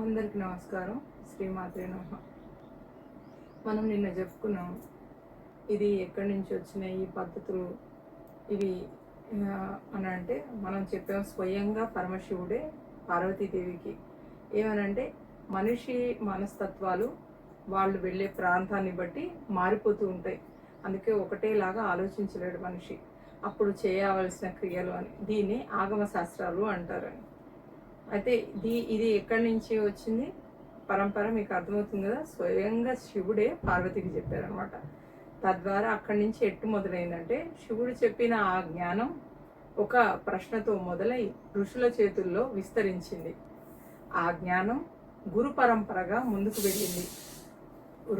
అందరికి నమస్కారం. శ్రీమాత్రే నమః. మనం నిన్న చెప్పుకున్నాం, ఇది ఎక్కడి నుంచి వచ్చినాయి ఈ పద్ధతులు ఇవి అని అంటే మనం చెప్పాం, స్వయంగా పరమశివుడే పార్వతీదేవికి ఏమనంటే మనిషి మనస్తత్వాలు వాళ్ళు వెళ్ళే ప్రాంతాన్ని బట్టి మారిపోతూ ఉంటాయి. అందుకే ఒకటేలాగా ఆలోచించలేడు మనిషి. అప్పుడు చేయవలసిన క్రియలు అని దీన్ని ఆగమ శాస్త్రాలు అంటారని. అయితే ఇది ఎక్కడి నుంచి వచ్చింది పరంపర మీకు అర్థమవుతుంది కదా. స్వయంగా శివుడే పార్వతికి చెప్పారనమాట. తద్వారా అక్కడి నుంచి ఎట్టు మొదలైందంటే, శివుడు చెప్పిన ఆ జ్ఞానం ఒక ప్రశ్నతో మొదలై ఋషుల చేతుల్లో విస్తరించింది. ఆ జ్ఞానం గురు పరంపరగా ముందుకు వెళ్ళింది.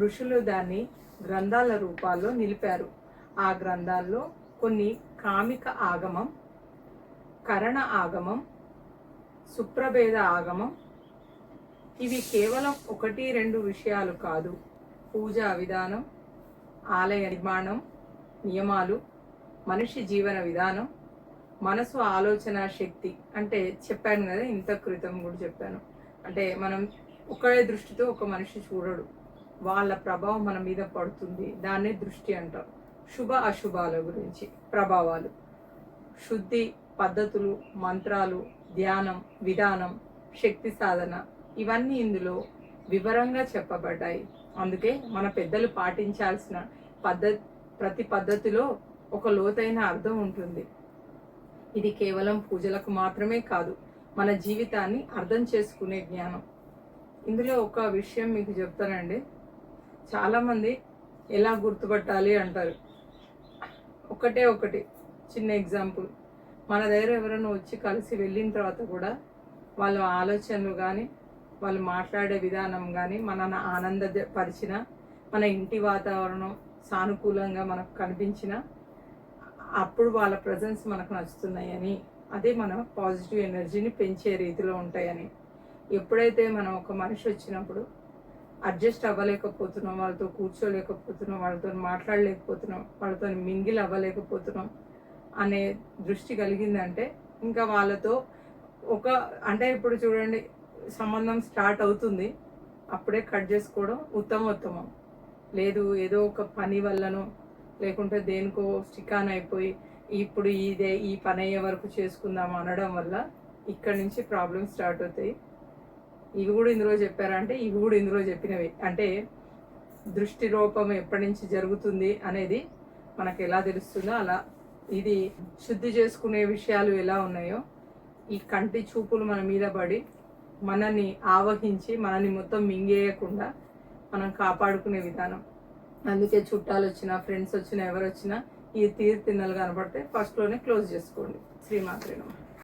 ఋషులు దాన్ని గ్రంథాల రూపాల్లో నిలిపారు. ఆ గ్రంథాల్లో కొన్ని కామిక ఆగమం, కరణ ఆగమం, సుప్రభేద ఆగమం, ఇవి కేవలం 1-2 విషయాలు కాదు. పూజా విధానం, ఆలయ నిర్మాణం, నియమాలు, మనిషి జీవన విధానం, మనసు ఆలోచన శక్తి. అంటే చెప్పాను కదా, ఇంత క్రితం కూడా చెప్పాను. అంటే మనం ఒకే దృష్టితో ఒక మనిషి చూడడు, వాళ్ళ ప్రభావం మన మీద పడుతుంది. దాన్నే దృష్టి అంటారు. శుభ అశుభాల గురించి ప్రభావాలు, శుద్ధి, పద్ధతులు, మంత్రాలు, ధ్యానం, విధానం, శక్తి సాధన, ఇవన్నీ ఇందులో వివరంగా చెప్పబడ్డాయి. అందుకే మన పెద్దలు పాటించాల్సిన ప్రతి పద్ధతిలో ఒక లోతైన అర్థం ఉంటుంది. ఇది కేవలం పూజలకు మాత్రమే కాదు, మన జీవితాన్ని అర్థం చేసుకునే జ్ఞానం. ఇందులో ఒక విషయం మీకు చెప్తానండి. చాలామంది ఎలా గుర్తుపట్టాలి అంటారు. ఒకటి చిన్న ఎగ్జాంపుల్. మన దగ్గర ఎవరైనా వచ్చి కలిసి వెళ్ళిన తర్వాత కూడా వాళ్ళ ఆలోచనలు కానీ వాళ్ళు మాట్లాడే విధానం కానీ మనల్ని ఆనందపరిచిన, మన ఇంటి వాతావరణం సానుకూలంగా మనకు కనిపించిన, అప్పుడు వాళ్ళ ప్రజెన్స్ మనకు నచ్చుతున్నాయని, అదే మన పాజిటివ్ ఎనర్జీని పెంచే రీతిలో ఉంటాయని. ఎప్పుడైతే మనం ఒక మనిషి వచ్చినప్పుడు అడ్జస్ట్ అవ్వలేకపోతున్నాం, వాళ్ళతో కూర్చోలేకపోతున్నాం, వాళ్ళతో మాట్లాడలేకపోతున్నాం, వాళ్ళతో మింగిల్ అవ్వలేకపోతున్నాం అనే దృష్టి కలిగిందంటే, ఇంకా వాళ్ళతో అంటే ఇప్పుడు చూడండి, సంబంధం స్టార్ట్ అవుతుంది, అప్పుడే కట్ చేసుకోవడం ఉత్తమోత్తమం. లేదు ఏదో ఒక పని వల్లనో లేకుంటే దేనికో స్టిక్ ఆన్ అయిపోయి ఇప్పుడు ఈ పని అయ్యే వరకు చేసుకుందాం అనడం వల్ల ఇక్కడి నుంచి ప్రాబ్లమ్స్ స్టార్ట్ అవుతాయి. ఇవి కూడా ఇందులో చెప్పారంటే ఇవి కూడా ఇందులో చెప్పినవి. అంటే దృష్టి రూపం ఎప్పటి నుంచి జరుగుతుంది అనేది మనకు ఎలా తెలుస్తుందో అలా ఇది శుద్ధి చేసుకునే విషయాలు ఎలా ఉన్నాయో, ఈ కంటి చూపులు మన మీద పడి మనని ఆవహించి మనని మొత్తం మింగేయకుండా మనం కాపాడుకునే విధానం. అందుకే చుట్టాలు వచ్చినా, ఫ్రెండ్స్ వచ్చినా, ఎవరు వచ్చినా ఈ తీర్థిన్నలు కనపడితే ఫస్ట్లోనే క్లోజ్ చేసుకోండి. శ్రీమాత్రే నమః.